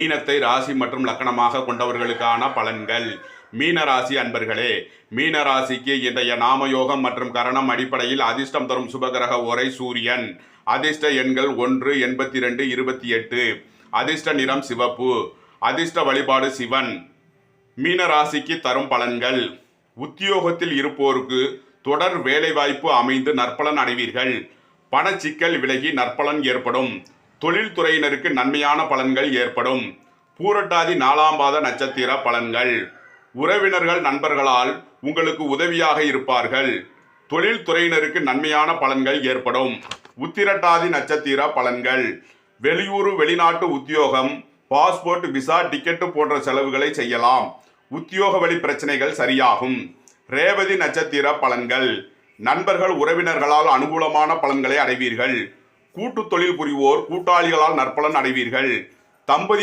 மீனத்தை ராசி மற்றும் லக்கணமாக கொண்டவர்களுக்கான பலன்கள். மீன ராசி அன்பர்களே, மீன ராசிக்கு இன்றைய நாமயோகம் மற்றும் கரணம் அடிப்படையில் அதிர்ஷ்டம் தரும் சுபகிரக ஓரை சூரியன். அதிர்ஷ்ட எண்கள் 1, 82, 28. அதிர்ஷ்ட நிறம் சிவப்பு. அதிர்ஷ்ட வழிபாடு சிவன். மீன ராசிக்கு தரும் பலன்கள். உத்தியோகத்தில் இருப்போருக்கு தொடர் வேலைவாய்ப்பு அமைந்து நற்பலன் அடைவீர்கள். பணச்சிக்கல் விலகி நற்பலன் ஏற்படும். தொழில்துறையினருக்கு நன்மையான பலன்கள் ஏற்படும். பூரட்டாதி 4ஆம் பாத நட்சத்திர பலன்கள். உறவினர்கள் நண்பர்களால் உங்களுக்கு உதவியாக இருப்பார்கள். தொழில்துறையினருக்கு நன்மையான பலன்கள் ஏற்படும். உத்திரட்டாதி நட்சத்திர பலன்கள். வெளியூர் வெளிநாட்டு உத்தியோகம், பாஸ்போர்ட், விசா, டிக்கெட்டு போன்ற செலவுகளை செய்யலாம். உத்தியோக வழி பிரச்சனைகள் சரியாகும். ரேவதி நட்சத்திர பலன்கள். நண்பர்கள் உறவினர்களால் அனுகூலமான பலன்களை அடைவீர்கள். கூட்டு தொழில் புரிவோர் கூட்டாளிகளால் நற்பலன் அடைவீர்கள். தம்பதி